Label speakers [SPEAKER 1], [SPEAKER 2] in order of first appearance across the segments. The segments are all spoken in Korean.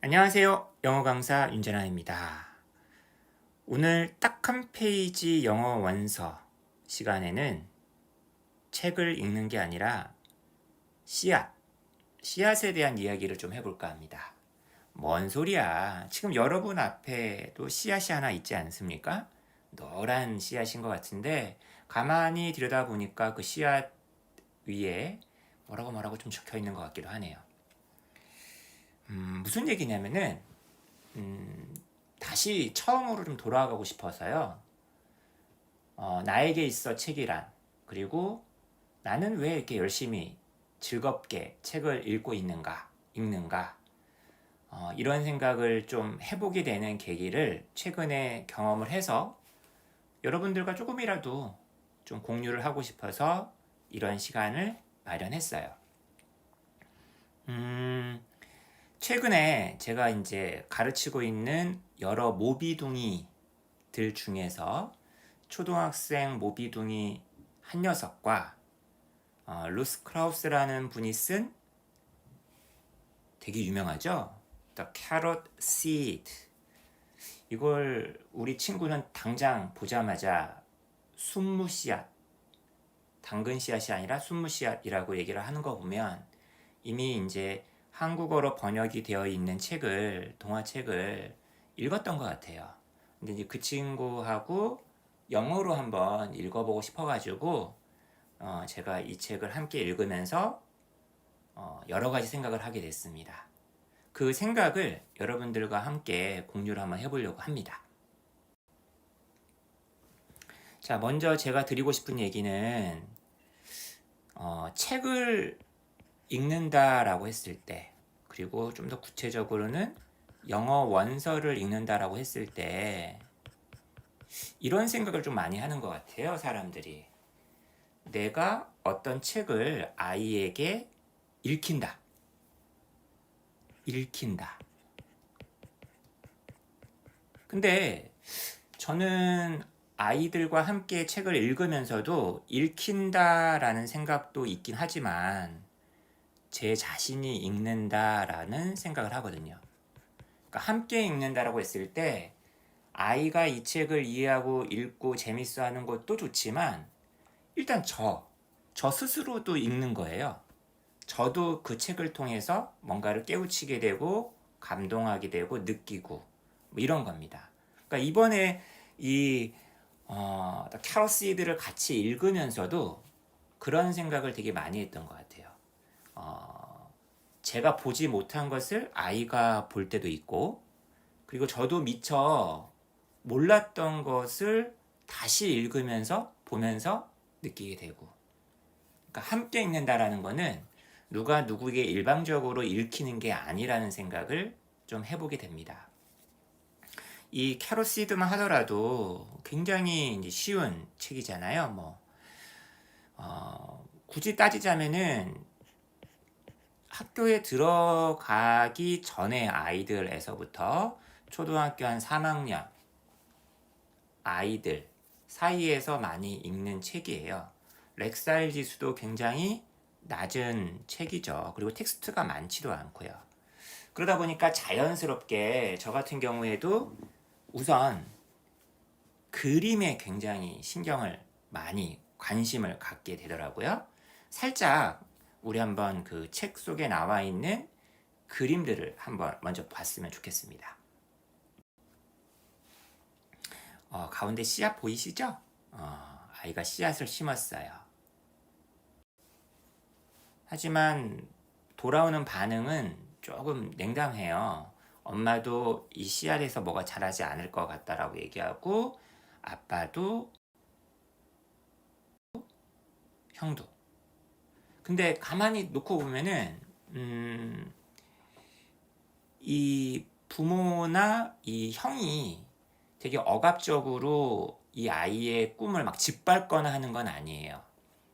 [SPEAKER 1] 안녕하세요. 영어 강사 윤재환입니다. 오늘 딱 한 페이지 영어 원서 시간에는 책을 읽는 게 아니라 씨앗에 대한 이야기를 좀 해볼까 합니다. 뭔 소리야? 지금 여러분 앞에도 씨앗이 하나 있지 않습니까? 노란 씨앗인 것 같은데 가만히 들여다보니까 그 씨앗 위에 뭐라고 좀 적혀 있는 것 같기도 하네요. 무슨 얘기냐면은 다시 처음으로 좀 돌아가고 싶어서요. 나에게 있어 책이란, 그리고 나는 왜 이렇게 열심히 즐겁게 책을 읽는가, 이런 생각을 좀 해보게 되는 계기를 최근에 경험을 해서 여러분들과 조금이라도 좀 공유를 하고 싶어서 이런 시간을 마련했어요. 최근에 제가 이제 가르치고 있는 여러 모비둥이들 중에서 초등학생 모비둥이 한 녀석과 루스 크라우스라는 분이 쓴 되게 유명하죠? The Carrot Seed. 이걸 우리 친구는 당장 보자마자 순무씨앗, 당근 씨앗이 아니라 순무씨앗이라고 얘기를 하는 거 보면 이미 이제 한국어로 번역이 되어 있는 동화책을 읽었던 것 같아요. 근데 이제 그 친구하고 영어로 한번 읽어보고 싶어가지고 제가 이 책을 함께 읽으면서 여러 가지 생각을 하게 됐습니다. 그 생각을 여러분들과 함께 공유를 한번 해보려고 합니다. 자, 먼저 제가 드리고 싶은 얘기는 책을 읽는다라고 했을 때, 그리고 좀 더 구체적으로는 영어 원서를 읽는다라고 했을 때 이런 생각을 좀 많이 하는 것 같아요, 사람들이. 내가 어떤 책을 아이에게 읽힌다. 근데 저는 아이들과 함께 책을 읽으면서도 읽힌다라는 생각도 있긴 하지만 제 자신이 읽는다라는 생각을 하거든요. 그러니까 함께 읽는다라고 했을 때 아이가 이 책을 이해하고 읽고 재밌어하는 것도 좋지만 일단 저 스스로도 읽는 거예요. 저도 그 책을 통해서 뭔가를 깨우치게 되고 감동하게 되고 느끼고 뭐 이런 겁니다. 그러니까 이번에 이 캐럿 시드를 같이 읽으면서도 그런 생각을 되게 많이 했던 것 같아요. 제가 보지 못한 것을 아이가 볼 때도 있고, 그리고 저도 미처 몰랐던 것을 다시 읽으면서 보면서 느끼게 되고, 그러니까 함께 읽는다라는 거는 누가 누구에게 일방적으로 읽히는 게 아니라는 생각을 좀 해보게 됩니다. 이 캐럿 시드만 하더라도 굉장히 이제 쉬운 책이잖아요. 굳이 따지자면은 학교에 들어가기 전에 아이들에서부터 초등학교 한 3학년 아이들 사이에서 많이 읽는 책이에요. 렉사일 지수도 굉장히 낮은 책이죠. 그리고 텍스트가 많지도 않고요. 그러다 보니까 자연스럽게 저 같은 경우에도 우선 그림에 굉장히 많이 관심을 갖게 되더라고요. 살짝 우리 한번 그 책 속에 나와 있는 그림들을 한번 먼저 봤으면 좋겠습니다. 가운데 씨앗 보이시죠? 아이가 씨앗을 심었어요. 하지만 돌아오는 반응은 조금 냉담해요. 엄마도 이 씨앗에서 뭐가 자라지 않을 것 같다라고 얘기하고, 아빠도, 형도. 근데 가만히 놓고 보면은 이 부모나 이 형이 되게 억압적으로 이 아이의 꿈을 막 짓밟거나 하는 건 아니에요.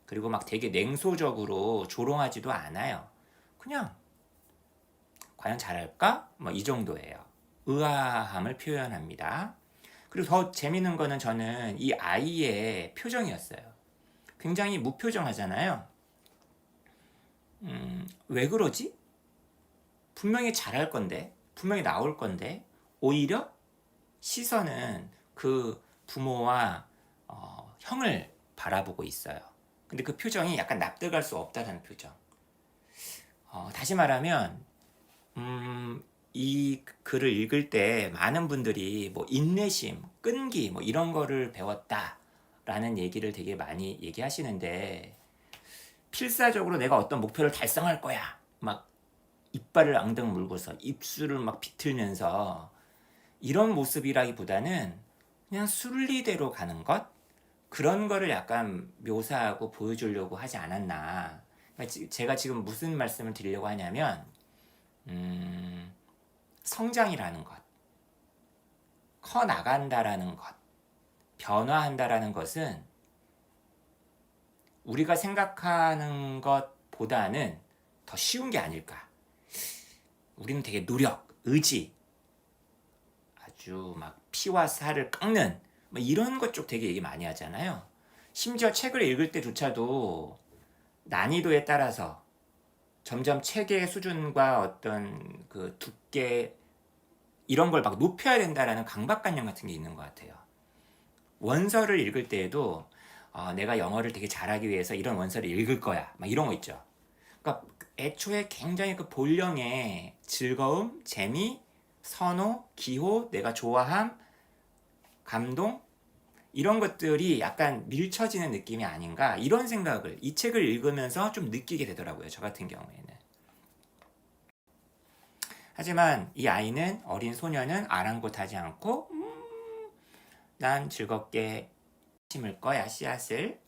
[SPEAKER 1] 그리고 막 되게 냉소적으로 조롱하지도 않아요. 그냥 과연 잘할까? 뭐 이 정도예요. 의아함을 표현합니다. 그리고 더 재밌는 거는 저는 이 아이의 표정이었어요. 굉장히 무표정하잖아요. 왜 그러지? 분명히 잘할 건데 분명히 나올 건데 오히려 시선은 그 부모와 형을 바라보고 있어요. 근데 그 표정이 약간 납득할 수 없다는 표정. 다시 말하면 이 글을 읽을 때 많은 분들이 뭐 인내심, 끈기 뭐 이런 거를 배웠다라는 얘기를 되게 많이 얘기하시는데 필사적으로 내가 어떤 목표를 달성할 거야 막 이빨을 앙등 물고서 입술을 막 비틀면서 이런 모습이라기보다는 그냥 순리대로 가는 것 그런 거를 약간 묘사하고 보여주려고 하지 않았나. 그러니까 제가 지금 무슨 말씀을 드리려고 하냐면 성장이라는 것, 커 나간다라는 것, 변화한다라는 것은 우리가 생각하는 것보다는 더 쉬운 게 아닐까. 우리는 되게 노력, 의지, 아주 막 피와 살을 깎는 뭐 이런 것 쪽 되게 얘기 많이 하잖아요. 심지어 책을 읽을 때조차도 난이도에 따라서 점점 책의 수준과 어떤 그 두께 이런 걸 막 높여야 된다라는 강박관념 같은 게 있는 것 같아요. 원서를 읽을 때에도 내가 영어를 되게 잘하기 위해서 이런 원서를 읽을 거야 막 이런 거 있죠. 그러니까 애초에 굉장히 그 본령의 즐거움, 재미, 선호, 기호, 내가 좋아함, 감동 이런 것들이 약간 밀쳐지는 느낌이 아닌가 이런 생각을 이 책을 읽으면서 좀 느끼게 되더라고요. 저 같은 경우에는. 하지만 이 아이는 어린 소녀는 아랑곳하지 않고 난 즐겁게 심을 거야 씨앗을.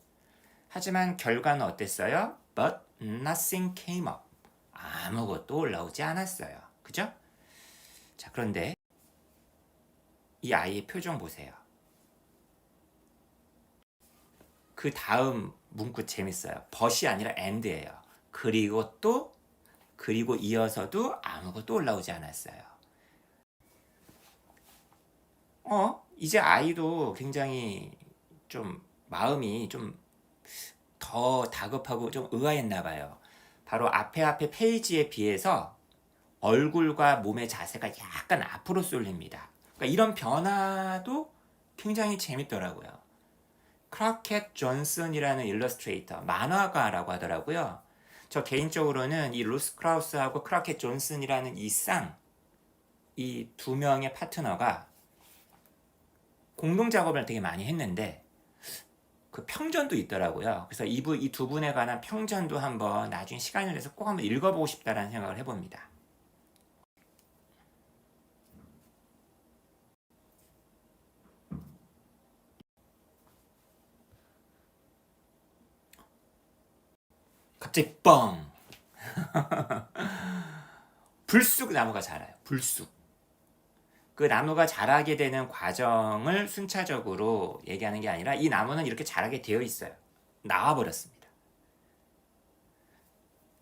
[SPEAKER 1] 하지만 결과는 어땠어요? But nothing came up. 아무것도 올라오지 않았어요. 그죠? 자, 그런데 이 아이의 표정 보세요. 그 다음 문구 재밌어요. but이 아니라 and예요. 그리고 이어서도 아무것도 올라오지 않았어요. 이제 아이도 굉장히 좀 마음이 좀 더 다급하고 좀 의아했나 봐요. 바로 앞에 페이지에 비해서 얼굴과 몸의 자세가 약간 앞으로 쏠립니다. 그러니까 이런 변화도 굉장히 재밌더라고요. 크라켓 존슨이라는 일러스트레이터, 만화가라고 하더라고요. 저 개인적으로는 이 루스 크라우스하고 크라켓 존슨이라는 이 두 명의 파트너가 공동 작업을 되게 많이 했는데 그 평전도 있더라고요. 그래서 이 두 분에 관한 평전도 한번 나중에 시간을 내서 꼭 한번 읽어보고 싶다라는 생각을 해봅니다. 갑자기 뻥! 불쑥 나무가 자라요. 불쑥. 그 나무가 자라게 되는 과정을 순차적으로 얘기하는 게 아니라 이 나무는 이렇게 자라게 되어 있어요. 나와버렸습니다.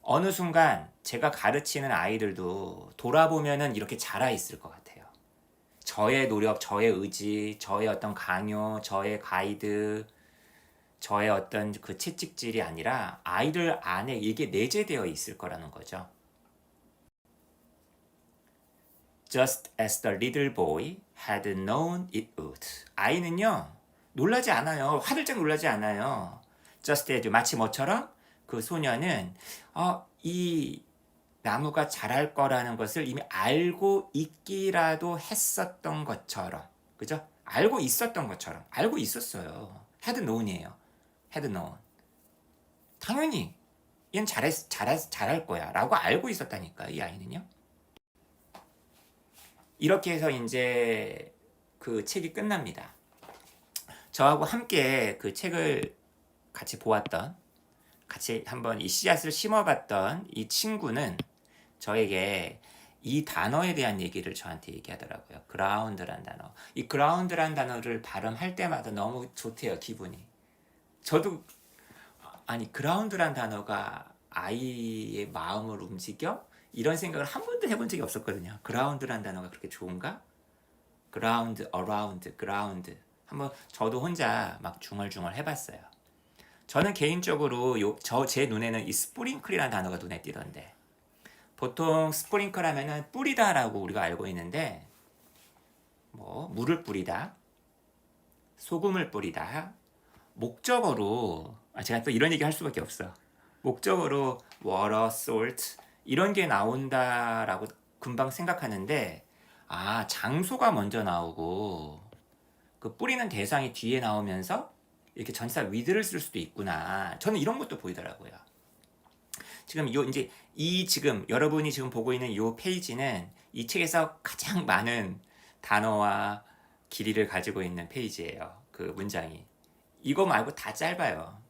[SPEAKER 1] 어느 순간 제가 가르치는 아이들도 돌아보면은 이렇게 자라 있을 것 같아요. 저의 노력, 저의 의지, 저의 어떤 강요, 저의 가이드, 저의 어떤 그 채찍질이 아니라 아이들 안에 이게 내재되어 있을 거라는 거죠. Just as the little boy had known it would. 아이는요, 놀라지 않아요. 화들짝 놀라지 않아요. Just as, 마치 뭐처럼 그 소녀는 이 나무가 자랄 거라는 것을 이미 알고 있기라도 했었던 것처럼. 그죠? 알고 있었던 것처럼. 알고 있었어요. had known이에요. had known. 당연히 얘는 잘할 거야 라고 알고 있었다니까 이 아이는요. 이렇게 해서 이제 그 책이 끝납니다. 저하고 함께 그 책을 같이 보았던, 같이 한번 이 씨앗을 심어봤던 이 친구는 저에게 이 단어에 대한 얘기를 저한테 얘기하더라고요. 그라운드란 단어. 이 그라운드란 단어를 발음할 때마다 너무 좋대요, 기분이. 저도 아니 그라운드란 단어가 아이의 마음을 움직여? 이런 생각을 한 번도 해본 적이 없었거든요. 그라운드란 단어가 그렇게 좋은가? 그라운드, 어라운드, 그라운드. 한번 저도 혼자 막 중얼중얼 해봤어요. 저는 개인적으로 제 눈에는 이 스프링클이라는 단어가 눈에 띄던데 보통 스프링클 하면은 뿌리다라고 우리가 알고 있는데 뭐 물을 뿌리다, 소금을 뿌리다, 목적어로 제가 또 이런 얘기 할 수밖에 없어. 목적어로 water, salt 이런 게 나온다라고 금방 생각하는데 장소가 먼저 나오고 그 뿌리는 대상이 뒤에 나오면서 이렇게 전치사 with를 쓸 수도 있구나. 저는 이런 것도 보이더라고요. 지금 이제 지금 여러분이 지금 보고 있는 이 페이지는 이 책에서 가장 많은 단어와 길이를 가지고 있는 페이지예요. 그 문장이. 이거 말고 다 짧아요.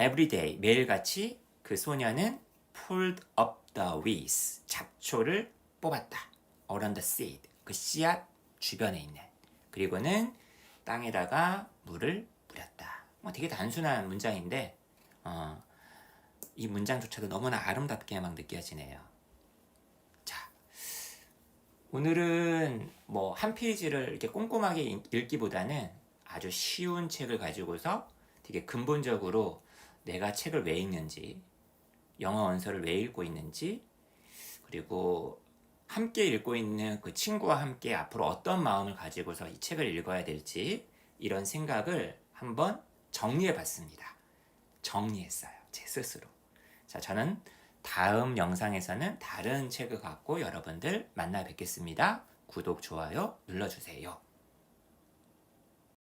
[SPEAKER 1] Everyday 매일같이 그 소녀는 pulled up the weeds 잡초를 뽑았다. around the seed 그 씨앗 주변에 있는. 그리고는 땅에다가 물을 뿌렸다. 되게 단순한 문장인데 이 문장조차도 너무나 아름답게 막 느껴지네요. 자, 오늘은 뭐 한 페이지를 이렇게 꼼꼼하게 읽기보다는 아주 쉬운 책을 가지고서 되게 근본적으로 내가 책을 왜 읽는지, 영어 원서를 왜 읽고 있는지, 그리고 함께 읽고 있는 그 친구와 함께 앞으로 어떤 마음을 가지고서 이 책을 읽어야 될지 이런 생각을 한번 정리해 봤습니다. 정리했어요. 제 스스로. 자, 저는 다음 영상에서는 다른 책을 갖고 여러분들 만나 뵙겠습니다. 구독, 좋아요 눌러주세요.